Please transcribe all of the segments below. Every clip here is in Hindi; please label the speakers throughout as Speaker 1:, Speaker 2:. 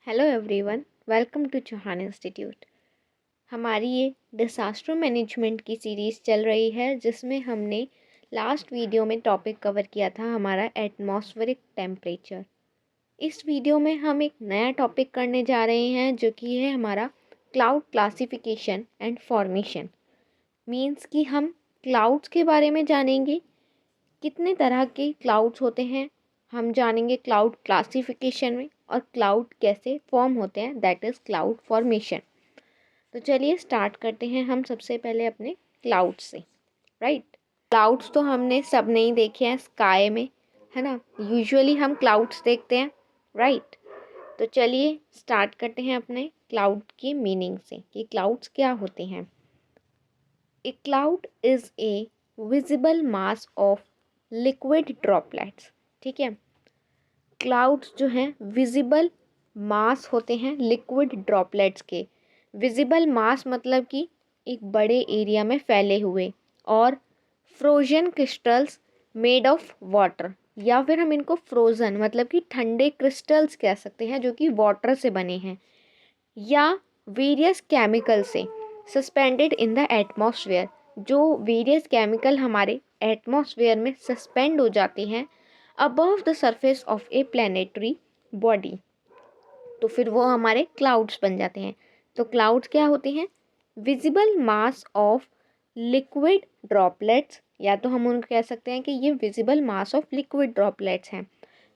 Speaker 1: Hello everyone, welcome to Chauhan institute. हमारी ये डिसास्टर मैनेजमेंट की सीरीज़ चल रही है जिसमें हमने लास्ट वीडियो में टॉपिक कवर किया था हमारा एटमॉस्फेरिक टेम्परेचर। इस वीडियो में हम एक नया टॉपिक करने जा रहे हैं जो कि है हमारा cloud classification and formation. Means कि हम क्लाउड्स के बारे में जानेंगे, कितने तरह के क्लाउड्स होते हैं हम जानेंगे क्लाउड क्लासिफिकेशन में, और क्लाउड कैसे फॉर्म होते हैं, दैट इज़ क्लाउड फॉर्मेशन। तो चलिए स्टार्ट करते हैं हम सबसे पहले अपने क्लाउड से। राइट, क्लाउड्स तो हमने सब नहीं देखे हैं स्काई में, है ना। यूजुअली हम क्लाउड्स देखते हैं, राइट। तो चलिए स्टार्ट करते हैं अपने क्लाउड की मीनिंग से कि क्लाउड्स क्या होते हैं। ए cloud is a visible mass of liquid droplets. ठीक है, क्लाउड्स जो हैं विजिबल मास होते हैं लिक्विड ड्रॉपलेट्स के। विजिबल मास मतलब कि एक बड़े एरिया में फैले हुए, और frozen crystals made of water, या फिर हम इनको फ्रोज़न मतलब कि ठंडे क्रिस्टल्स कह सकते हैं जो कि वाटर से बने हैं, या वेरियस केमिकल से सस्पेंडेड इन द एटमॉस्फेयर। जो वेरियस केमिकल हमारे एटमॉस्फेयर में सस्पेंड हो जाते हैं above the surface of A planetary body, तो फिर वो हमारे क्लाउड्स बन जाते हैं। तो क्लाउड्स क्या होते हैं? Visible mass of liquid droplets, या तो हम उनको कह सकते हैं कि ये visible mass of liquid droplets हैं,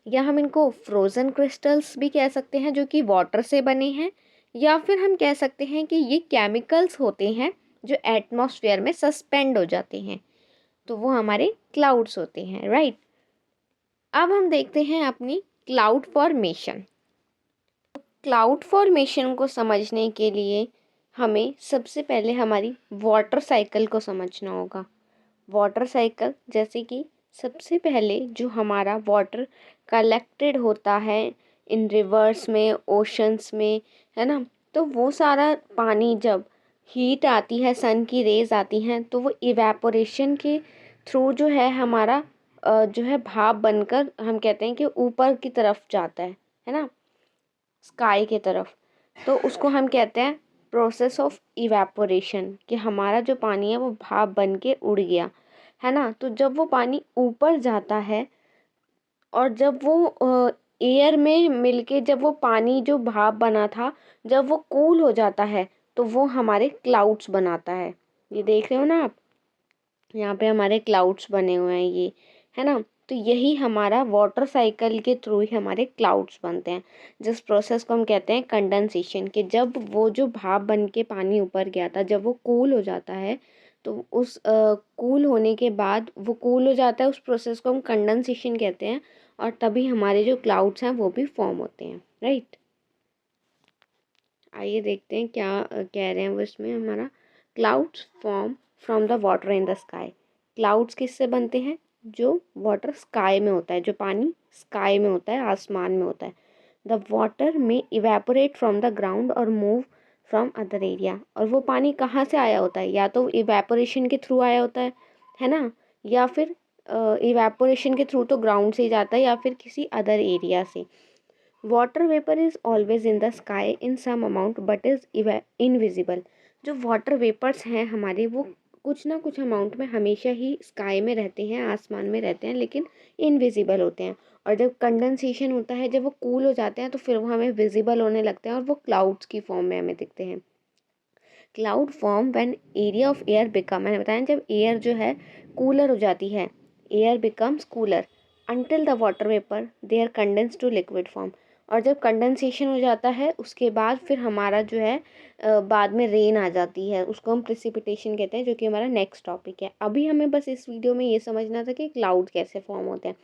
Speaker 1: या हम इनको फ्रोज़न क्रिस्टल्स भी कह सकते हैं जो कि वाटर से बने हैं, या फिर हम कह सकते हैं कि ये केमिकल्स होते हैं जो एटमॉस्फेयर में सस्पेंड हो जाते हैं, तो वो हमारे क्लाउड्स होते हैं, राइट। अब हम देखते हैं अपनी क्लाउड फॉर्मेशन। क्लाउड फॉर्मेशन को समझने के लिए हमें सबसे पहले हमारी वाटर साइकिल को समझना होगा। वाटर साइकिल जैसे कि सबसे पहले जो हमारा वाटर कलेक्टेड होता है इन रिवर्स में, ओशंस में, है ना, तो वो सारा पानी जब हीट आती है, सन की रेज आती हैं, तो वो इवेपोरेशन के थ्रू जो है हमारा जो है भाप बनकर हम कहते हैं कि ऊपर की तरफ जाता है ना, स्काई की तरफ। तो उसको हम कहते हैं प्रोसेस ऑफ इवेपोरेशन, कि हमारा जो पानी है वो भाप बन के उड़ गया, है ना। तो जब वो पानी ऊपर जाता है और जब वो एयर में मिलके, जब वो पानी जो भाप बना था जब वो कूल हो जाता है, तो वो हमारे क्लाउड्स बनाता है। ये देख रहे हो ना आप, यहाँ पे हमारे क्लाउड्स बने हुए हैं ये, है ना। तो यही हमारा वाटर साइकिल के थ्रू ही हमारे क्लाउड्स बनते हैं, जिस प्रोसेस को हम कहते हैं कंडेंसेशन। कि जब वो जो भाप बन के पानी ऊपर गया था, जब वो कूल हो जाता है, तो उस कूल होने के बाद वो कूल हो जाता है, उस प्रोसेस को हम कंडेंसेशन कहते हैं, और तभी हमारे जो क्लाउड्स हैं वो भी फॉर्म होते हैं, राइट। आइए देखते हैं क्या कह रहे हैं वो इसमें। हमारा clouds form from the water in the sky. Clouds किससे बनते हैं? जो वाटर स्काई में होता है, जो पानी स्काई में होता है, आसमान में होता है। द वाटर में इवेपोरेट फ्रॉम द ग्राउंड और मूव फ्रॉम अदर एरिया। और वो पानी कहाँ से आया होता है? या तो इवेपोरेशन के थ्रू आया होता है ना, या फिर इवेपोरेशन के थ्रू तो ग्राउंड से ही जाता है, या फिर किसी अदर एरिया से। Water vapour is always in the sky in some amount but is invisible. जो वाटर वेपर्स हैं हमारे, वो कुछ ना कुछ अमाउंट में हमेशा ही स्काई में रहते हैं, आसमान में रहते हैं, लेकिन इनविजिबल होते हैं। और जब कंडेंसेशन होता है, जब वो कूल हो जाते हैं, तो फिर वो हमें विजिबल होने लगते हैं और वो क्लाउड्स की फॉर्म में हमें दिखते हैं। Cloud form when area of air become, मैंने बताया जब एयर जो है कूलर हो जाती है, air becomes cooler until the water vapour they are condense to liquid form. और जब कंडेंसेशन हो जाता है उसके बाद फिर हमारा जो है बाद में रेन आ जाती है, उसको हम प्रिसिपिटेशन कहते हैं, जो कि हमारा नेक्स्ट टॉपिक है। अभी हमें बस इस वीडियो में ये समझना था कि क्लाउड कैसे फॉर्म होते हैं।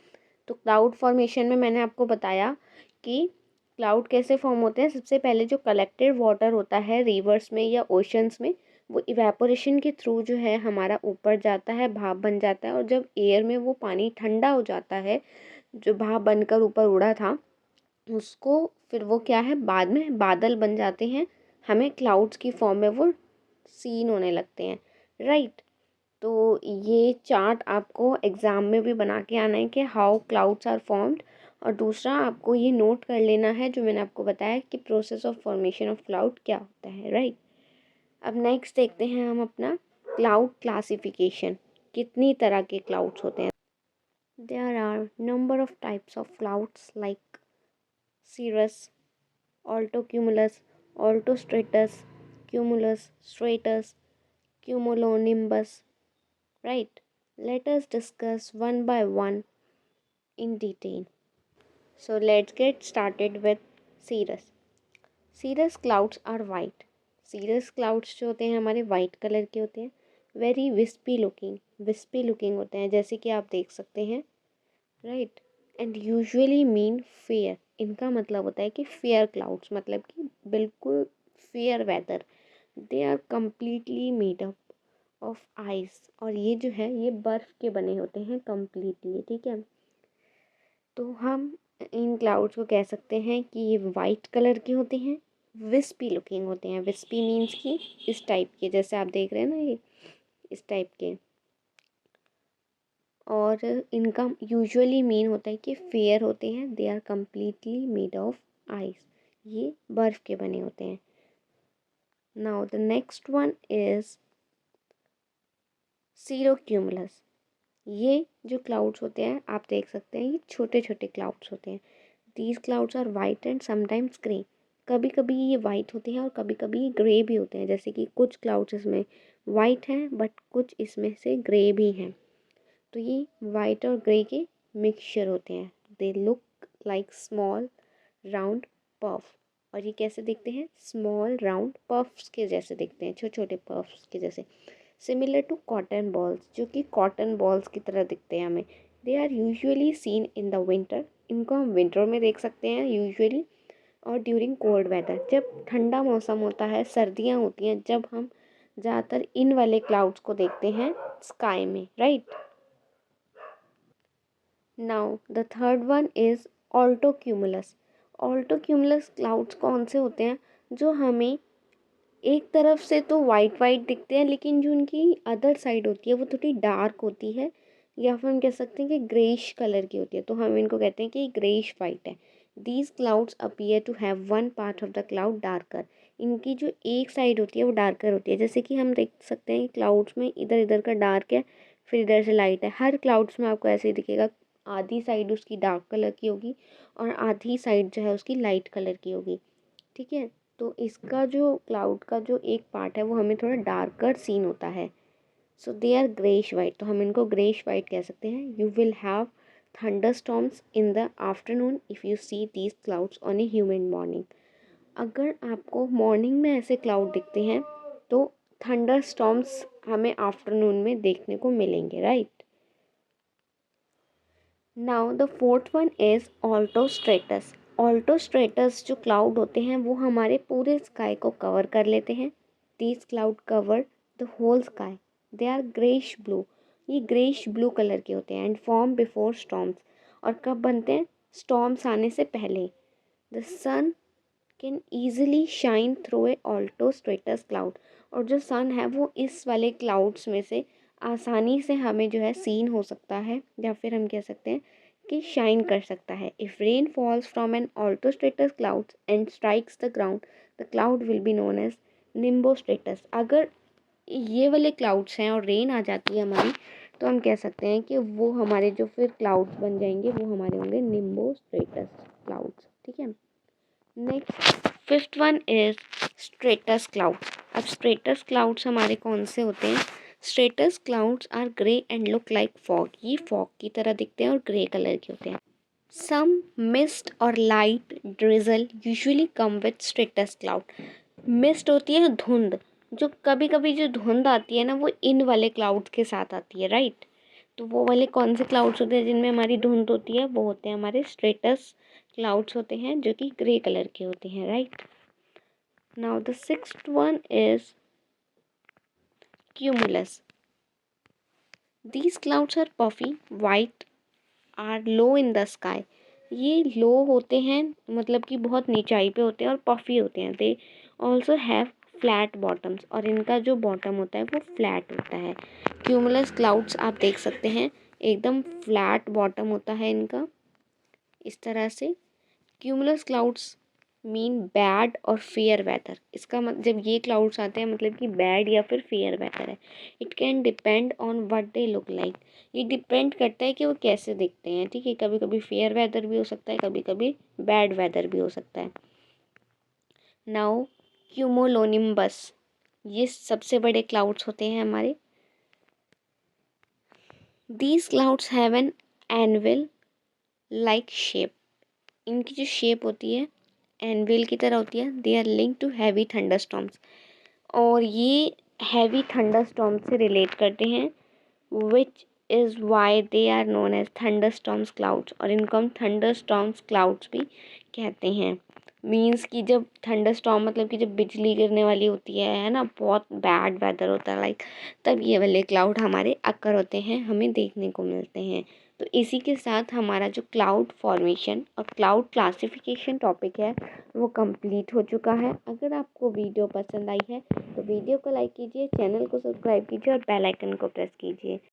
Speaker 1: तो क्लाउड फॉर्मेशन में मैंने आपको बताया कि क्लाउड कैसे फॉर्म होते हैं। सबसे पहले जो कलेक्टेड वाटर होता है रिवर्स में या ओशंस में, वो इवेपोरेशन के थ्रू जो है हमारा ऊपर जाता है, भाप बन जाता है, और जब एयर में वो पानी ठंडा हो जाता है, जो भाप बनकर ऊपर उड़ा था, उसको फिर वो क्या है, बाद में बादल बन जाते हैं, हमें क्लाउड्स की फॉर्म में वो सीन होने लगते हैं, राइट। तो ये चार्ट आपको एग्ज़ाम में भी बना के आना है कि हाउ क्लाउड्स आर फॉर्म्ड, और दूसरा आपको ये नोट कर लेना है जो मैंने आपको बताया कि process of formation of cloud क्या होता है, राइट। अब नेक्स्ट देखते हैं हम अपना क्लाउड क्लासिफिकेशन, कितनी तरह के क्लाउड्स होते हैं। There are number of types of clouds like cirrus, altocumulus, altostratus, cumulus, stratus, cumulonimbus, right? Let us discuss one by one in detail. So let's get started with cirrus. Cirrus clouds are white. Cirrus clouds जो होते हैं हमारे white कलर के होते हैं, very wispy looking होते हैं, जैसे कि आप देख सकते हैं, right? And usually mean fair. इनका मतलब होता है कि फेयर क्लाउड्स, मतलब कि बिल्कुल fair weather. They are completely made up of ice, और ये जो है ये बर्फ़ के बने होते हैं कम्प्लीटली, ठीक है। तो हम इन क्लाउड्स को कह सकते हैं कि ये वाइट कलर के होते हैं, विस्पी लुकिंग होते हैं। विस्पी मीन्स कि इस टाइप के, जैसे आप देख रहे हैं ना, ये इस टाइप के। और इनका यूजुअली मीन होता है कि फेयर होते हैं। They are completely made of ice, ये बर्फ़ के बने होते हैं। Now the next one is cirrocumulus. ये जो क्लाउड्स होते हैं आप देख सकते हैं, ये छोटे छोटे क्लाउड्स होते हैं। These clouds are white and sometimes grey. कभी कभी ये वाइट होते हैं और कभी कभी ये ग्रे भी होते हैं, जैसे कि कुछ क्लाउड्स इसमें वाइट हैं बट कुछ इसमें से ग्रे भी हैं। तो ये वाइट और ग्रे के मिक्सचर होते हैं। They look like small round puff. और ये कैसे दिखते हैं? स्मॉल राउंड पफ्स के जैसे दिखते हैं, छोटे छोटे पफ्स के जैसे। सिमिलर टू कॉटन बॉल्स, जो कि कॉटन बॉल्स की तरह दिखते हैं हमें। They are usually seen in the winter. इनको हम विंटर में देख सकते हैं यूजुअली, और ड्यूरिंग कोल्ड वेदर, जब ठंडा मौसम होता है, सर्दियाँ होती हैं, जब हम ज़्यादातर इन वाले क्लाउड्स को देखते हैं स्काई में, right. Now the third one is altocumulus. Altocumulus clouds कौन से होते हैं? जो हमें एक तरफ से तो वाइट वाइट दिखते हैं, लेकिन जो उनकी अदर साइड होती है वो थोड़ी डार्क होती है, या फिर हम कह सकते हैं कि ग्रेइश कलर की होती है, तो हम इनको कहते हैं कि ग्रेइश वाइट है। These clouds appear to have one part of the cloud darker. इनकी जो एक साइड होती है वो डार्कर होती है, जैसे कि हम देख सकते हैं क्लाउड्स में इधर इधर का डार्क है, फिर इधर से लाइट है। हर क्लाउड्स में आपको ऐसे ही दिखेगा, आधी साइड उसकी डार्क कलर की होगी और आधी साइड जो है उसकी लाइट कलर की होगी, ठीक है। तो इसका जो क्लाउड का जो एक पार्ट है वो हमें थोड़ा डार्कर सीन होता है। सो दे आर ग्रेइश वाइट, तो हम इनको ग्रेइश वाइट कह सकते हैं। You will have thunderstorms in the afternoon if you see these clouds on A humid morning. अगर आपको मॉर्निंग में ऐसे क्लाउड दिखते हैं तो थंडरस्टॉर्म्स हमें आफ्टरनून में देखने को मिलेंगे, right. Now the fourth one is altostratus. Altostratus जो क्लाउड होते हैं वो हमारे पूरे स्काई को कवर कर लेते हैं। These cloud cover the whole sky. They are greyish blue. ये ग्रेइश ब्लू कलर के होते हैं एंड फॉर्म बिफोर स्टॉर्म्स। और कब बनते हैं? स्टॉर्म्स आने से पहले। The sun can easily shine through a altostratus cloud. और जो सन है वो इस वाले क्लाउड्स में से आसानी से हमें जो है सीन हो सकता है, या फिर हम कह सकते हैं कि शाइन कर सकता है। If rain falls from an altostratus clouds and strikes the ground, the cloud will be known as nimbostratus. अगर ये वाले क्लाउड्स हैं और रेन आ जाती है हमारी, तो हम कह सकते हैं कि वो हमारे जो फिर क्लाउड्स बन जाएंगे वो हमारे होंगे निम्बोस्ट्रेटस क्लाउड्स, ठीक है। Next fifth one is stratus clouds. अब स्ट्रेटस क्लाउड्स हमारे कौन से होते हैं? Stratus clouds are grey and look like fog. ये फॉग की तरह दिखते हैं और ग्रे कलर के होते हैं। सम मिस्ट और light drizzle usually come with stratus cloud. Mist होती है धुंध, जो कभी कभी जो धुंध आती है ना वो इन वाले क्लाउड्स के साथ आती है, राइट। तो वो वाले कौन से क्लाउड्स होते हैं जिनमें हमारी धुंध होती है? वो होते हैं हमारे स्ट्रेटस क्लाउड्स होते हैं, जो कि ग्रे कलर के होते हैं, right. Now the sixth one is cumulus. These clouds are puffy white are low in the sky. ये लो होते हैं, मतलब कि बहुत नीचाई पे होते हैं, और पफी होते हैं। They also have flat bottoms, और इनका जो बॉटम होता है वो फ्लैट होता है। क्यूमुलस क्लाउड्स आप देख सकते हैं एकदम फ्लैट बॉटम होता है इनका, इस तरह से क्यूमुलस क्लाउड्स मीन बैड और फेयर वेदर। इसका मतलब जब ये क्लाउड्स आते हैं मतलब कि बैड या फिर फेयर वेदर है। It can depend on what they look like. ये डिपेंड करता है कि वो कैसे दिखते हैं, ठीक है। कभी कभी फेयर वेदर भी हो सकता है, कभी कभी बैड वेदर भी हो सकता है। नाउ क्यूमोलोनिम्बस, ये सबसे बड़े क्लाउड्स होते हैं हमारे। These clouds have an anvil like shape. इनकी जो शेप होती है एनविल की तरह होती है। They are link to heavy thunderstorms, और ये हैवी थंडरस्टॉर्म से रिलेट करते हैं। Which is why they are known as thunderstorms clouds, और इनको हम थंडरस्टॉर्म्स क्लाउड्स भी कहते हैं। मीन्स कि जब थंडरस्टॉर्म मतलब कि जब बिजली गिरने वाली होती है ना, बहुत बैड वेदर होता है लाइक, तब ये वाले क्लाउड हमारे अक्कर होते हैं, हमें देखने को मिलते हैं। तो इसी के साथ हमारा जो क्लाउड फॉर्मेशन और क्लाउड क्लासिफिकेशन टॉपिक है वो कंप्लीट हो चुका है। अगर आपको वीडियो पसंद आई है तो वीडियो को लाइक कीजिए, चैनल को सब्सक्राइब कीजिए और बेल आइकन को प्रेस कीजिए।